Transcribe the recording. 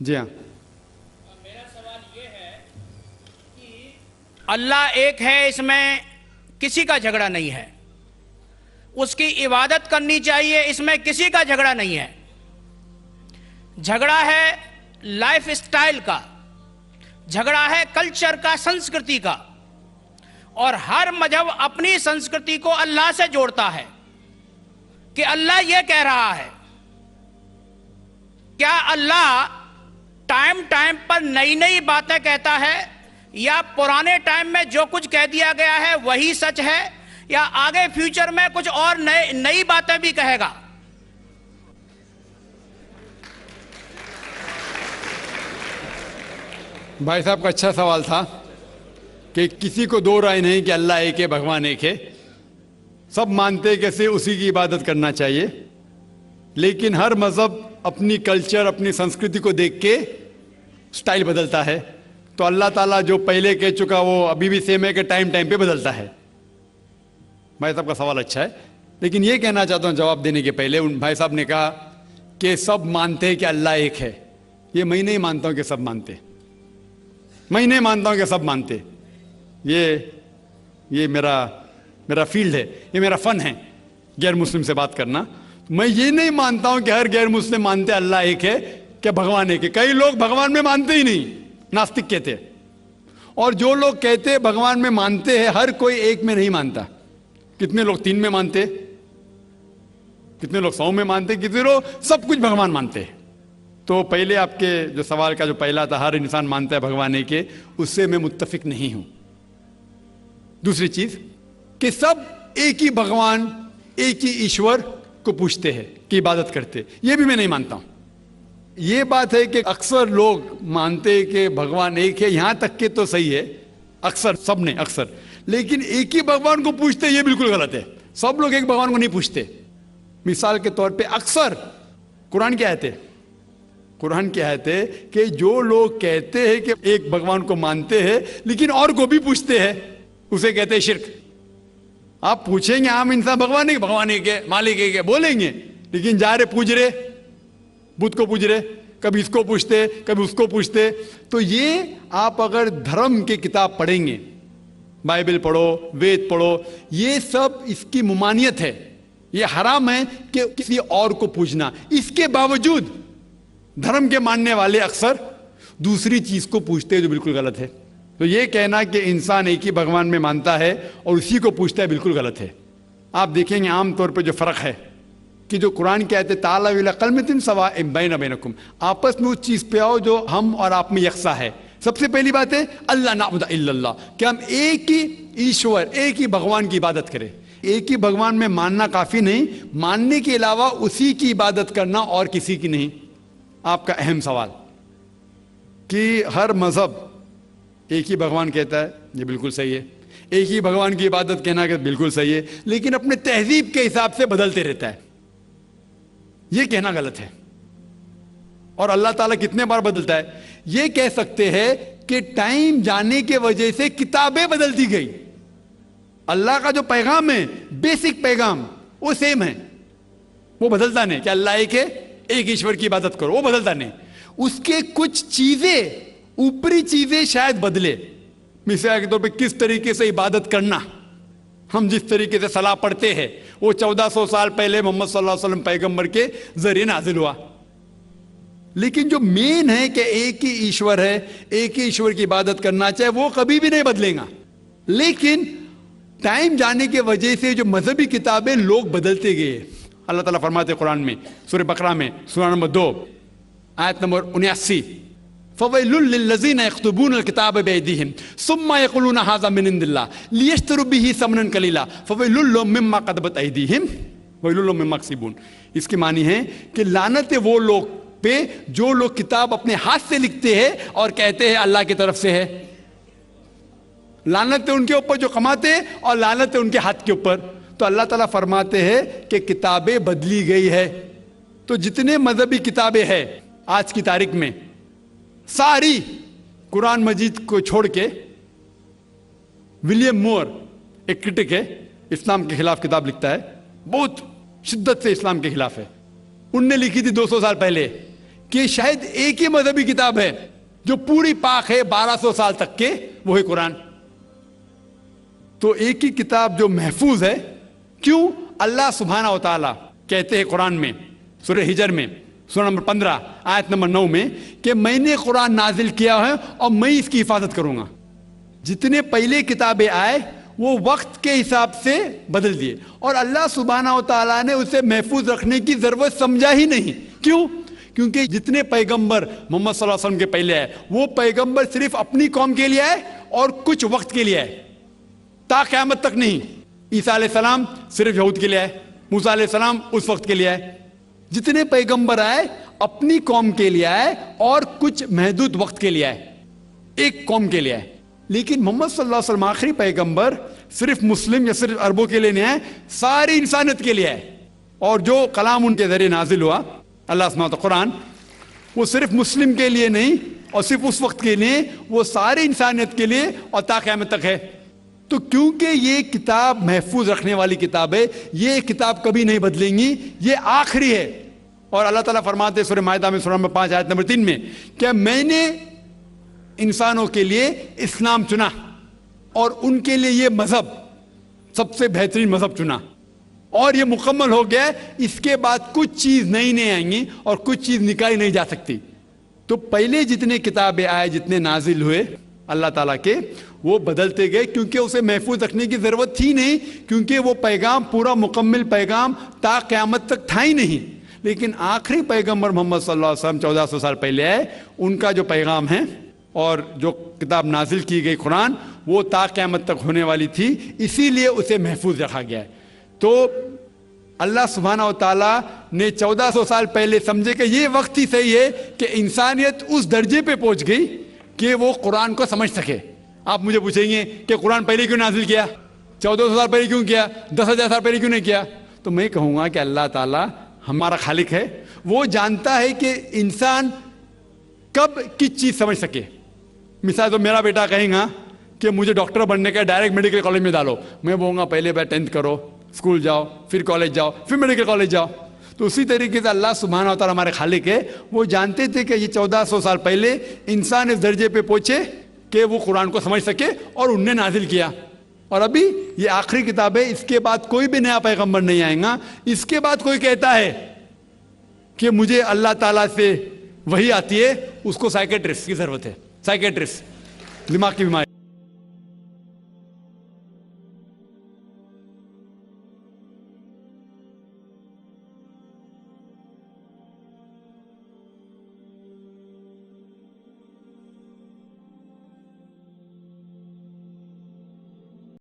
जी हाँ। मेरा सवाल ये है कि अल्लाह एक है, इसमें किसी का झगड़ा नहीं है। उसकी इबादत करनी चाहिए, इसमें किसी का झगड़ा नहीं है। झगड़ा है लाइफ स्टाइल का, झगड़ा है कल्चर का, संस्कृति का। और हर मजहब अपनी संस्कृति को अल्लाह से जोड़ता है कि अल्लाह यह कह रहा है। क्या अल्लाह टाइम टाइम पर नई नई बातें कहता है, या पुराने टाइम में जो कुछ कह दिया गया है वही सच है, या आगे फ्यूचर में कुछ और नई बातें भी कहेगा? भाई साहब का अच्छा सवाल था कि किसी को दो राय नहीं कि अल्लाह एक है, भगवान एक है। सब मानते कैसे उसी की इबादत करना चाहिए, लेकिन हर मज़हब अपनी कल्चर, अपनी संस्कृति को देख के स्टाइल बदलता है। तो अल्लाह ताला जो पहले कह चुका वो अभी भी सेम है कि टाइम टाइम पे बदलता है। भाई साहब का सवाल अच्छा है, लेकिन ये कहना चाहता हूँ जवाब देने के पहले, उन भाई साहब ने कहा कि सब मानते हैं कि अल्लाह एक है। ये मैं नहीं मानता हूँ कि सब मानते, मैं नहीं मानता हूँ कि सब मानते। ये मेरा फील्ड है, ये मेरा फन है गैर मुस्लिम से बात करना। मैं ये नहीं मानता हूँ कि हर गैर मुस्लिम मानते अल्लाह एक है, कि भगवान एक है। कई लोग भगवान में मानते ही नहीं, नास्तिक कहते। और जो लोग कहते भगवान में मानते हैं, हर कोई एक में नहीं मानता। कितने लोग 3 में मानते, कितने लोग 100 में मानते, कितने लोग सब कुछ भगवान मानते हैं। तो पहले आपके जो सवाल का जो पहला था, हर इंसान मानता है भगवान एक है, उससे मैं मुत्तफिक नहीं हूं। दूसरी चीज कि सब एक ही भगवान, एक ही ईश्वर को पूछते हैं कि इबादत करते, ये भी मैं नहीं मानता हूं। ये बात है कि अक्सर लोग मानते हैं कि भगवान एक है, यहां तक के तो सही है, अक्सर, सब ने अक्सर, लेकिन एक ही भगवान को पूछते ये बिल्कुल गलत है। सब लोग एक भगवान को नहीं पूछते। मिसाल के तौर पे अक्सर कुरान की आयत है, कुरान की आयत है कि जो लोग कहते हैं कि एक भगवान को मानते हैं लेकिन और को भी पूछते हैं, उसे कहते हैं शिर्क। आप पूछेंगे आम इंसान भगवान एक है, मालिक एक है बोलेंगे, लेकिन जा रहे पूज रहे, बुद्ध को पूज रहे, कभी इसको पूछते कभी उसको पूछते। तो ये आप अगर धर्म की किताब पढ़ेंगे, बाइबल पढ़ो, वेद पढ़ो, ये सब इसकी मुमानियत है। ये हराम है कि किसी और को पूछना। इसके बावजूद धर्म के मानने वाले अक्सर दूसरी चीज को पूछते हैं जो बिल्कुल गलत है। तो ये कहना कि इंसान एक ही भगवान में मानता है और उसी को पूछता है, बिल्कुल गलत है। आप देखेंगे आमतौर पर जो फर्क है कि जो कुरान कहते ताला विला कलमतिन सवाइम बैना बैनकुम, आपस में उस चीज पे आओ जो हम और आप में यकसा है। सबसे पहली बात है अल्लाह नाबुदा इल्लल्लाह, कि हम एक ही ईश्वर, एक ही भगवान की इबादत करें। एक ही भगवान में मानना काफी नहीं, मानने के अलावा उसी की इबादत करना और किसी की नहीं। आपका अहम सवाल कि हर मजहब एक ही भगवान कहता है, ये बिल्कुल सही है। एक ही भगवान की इबादत कहना कि बिल्कुल सही है, लेकिन अपने तहजीब के हिसाब से बदलते रहता है, ये कहना गलत है। और अल्लाह ताला कितने बार बदलता है? ये कह सकते हैं कि टाइम जाने के वजह से किताबें बदलती गई। अल्लाह का जो पैगाम है, बेसिक पैगाम, वो सेम है, वो बदलता नहीं कि अल्लाह एक है, एक ईश्वर की इबादत करो, वो बदलता नहीं। उसके कुछ चीजें, ऊपरी चीजें शायद बदले। मिसाल के तौर पे किस तरीके से इबादत करना, हम जिस तरीके से सलाह पढ़ते हैं वो 1400 साल पहले मोहम्मद सल्लल्लाहु अलैहि वसल्लम पैगंबर के जरिए नाजिल हुआ। लेकिन जो मेन है कि एक ही ईश्वर है, एक ही ईश्वर की इबादत करना चाहिए, वो कभी भी नहीं बदलेगा। लेकिन टाइम जाने के वजह से जो मजहबी किताबें लोग बदलते गए। अल्लाह ताला फरमाते कुरान में, सूरह बकरा में, सूरा नंबर 2 आयत नंबर 79, फवैलुल लिल्लज़ीना यक्तुबून अल-किताब बिअयदीहिम सुम्मा यक़ूलून हाज़ा मिन इंदिल्लाह लियश्तरू बिही समनन कलीला फवैलुल लहुम मिम्मा क़दबत अयदीहिम वैलुल लहुम मिम्मा यक्सिबून। इसकी मानी है कि लानत है वो लोग पे जो लोग किताब अपने हाथ से लिखते हैं और कहते हैं अल्लाह की तरफ से है। लानत है उनके ऊपर जो कमाते हैं और लानत है उनके हाथ के ऊपर। तो अल्लाह ताला फरमाते हैं कि किताबें बदली गई है। तो जितने मजहबी किताबें हैं आज की तारीख में, सारी कुरान मजीद को छोड़ के, विलियम मोर एक क्रिटिक है, इस्लाम के खिलाफ किताब लिखता है, बहुत शिद्दत से इस्लाम के खिलाफ है। उनने लिखी थी 200 साल पहले कि शायद एक ही मजहबी किताब है जो पूरी पाक है 1200 साल तक के, वो है कुरान। तो एक ही किताब जो महफूज है, क्यों? अल्लाह सुब्हानहू व तआला कहते हैं कुरान में, सूरह हिजर में, सूरह नंबर 15 आयत नंबर 9 में, कि मैंने कुरान नाजिल किया है और मैं इसकी हिफाजत करूंगा। जितने पहले किताबें आए वो वक्त के हिसाब से बदल दिए, और अल्लाह सुब्हानहू व तआला ने उसे महफूज रखने की जरूरत समझा ही नहीं। क्यों? क्योंकि जितने पैगंबर मोहम्मद सल्लल्लाहु अलैहि वसल्लम के पहले आए, वो पैगंबर सिर्फ अपनी कौम के लिए आए और कुछ वक्त के लिए आए, ता क़यामत तक नहीं। ईसा अलैहिस्सलाम सिर्फ यहूद के लिए आए, मूसा अलैहिस्सलाम उस वक्त के लिए आए। जितने पैगंबर आए अपनी कौम के लिए आए और कुछ महदूद वक्त के लिए आए, एक कौम के लिए आए। लेकिन मोहम्मद सल्लल्लाहु अलैहि वसल्लम आखिरी पैगंबर सिर्फ मुस्लिम या सिर्फ अरबों के लिए नहीं आए, सारी इंसानियत के लिए आए। और जो कलाम उनके जरिए नाजिल हुआ, अल्लाह सुब्हानहू व तआला कुरान, वो सिर्फ मुस्लिम के लिए नहीं और सिर्फ उस वक्त के लिए, वो सारी इंसानियत के लिए और ता क़यामत तक है। तो क्योंकि ये किताब महफूज रखने वाली किताब है, ये किताब कभी नहीं बदलेंगी, ये आखिरी है। और अल्लाह ताला फरमाते हैं सूरह माइदा में सूरह नंबर 5 आयत नंबर 3 में, क्या मैंने इंसानों के लिए इस्लाम चुना और उनके लिए ये मजहब सबसे बेहतरीन मजहब चुना, और ये मुकम्मल हो गया। इसके बाद कुछ चीज नई नहीं आएंगी और कुछ चीज निकाली नहीं जा सकती। तो पहले जितने किताबें आए, जितने नाजिल हुए अल्लाह ताला के, वो बदलते गए, क्योंकि उसे महफूज रखने की जरूरत थी नहीं, क्योंकि वो पैगाम पूरा मुकम्मल पैगाम ता क़यामत तक था ही नहीं। लेकिन आखिरी पैगंबर मोहम्मद सल्लल्लाहु अलैहि वसल्लम 1400 साल पहले आए, उनका जो पैगाम है और जो किताब नाजिल की गई कुरान, वो ता क़यामत तक होने वाली थी, इसीलिए उसे महफूज रखा गया है। तो अल्लाह सुब्हानहू व तआला ने 1400 साल पहले समझे कि ये वक्त ही सही है कि इंसानियत उस दर्जे पे पहुंच गई कि वो कुरान को समझ सके। आप मुझे पूछेंगे कि कुरान पहले क्यों नाजिल किया, 1400 साल पहले क्यों किया, 10,000 साल पहले क्यों नहीं किया? तो मैं कहूँगा कि अल्लाह ताला हमारा खालिक है, वो जानता है कि इंसान कब किस चीज़ समझ सके। मिसाल तो मेरा बेटा कहेगा कि मुझे डॉक्टर बनने का, डायरेक्ट मेडिकल कॉलेज में डालो, मैं बोलूँगा पहले बार 10th करो, स्कूल जाओ, फिर कॉलेज जाओ, फिर मेडिकल कॉलेज जाओ। तो उसी तरीके से अल्लाह सुब्हानहू व तआला हमारे खालिक है, वो जानते थे कि ये 1400 साल पहले इंसान इस दर्जे पे पहुंचे कि वो कुरान को समझ सके, और उनने नाजिल किया। और अभी ये आखिरी किताब है, इसके बाद कोई भी नया पैगंबर नहीं आएगा। इसके बाद कोई कहता है कि मुझे अल्लाह ताला से वही आती है, उसको साइकेट्रिस्ट की जरूरत है, साइकेट्रिस्ट, दिमाग की बीमारी।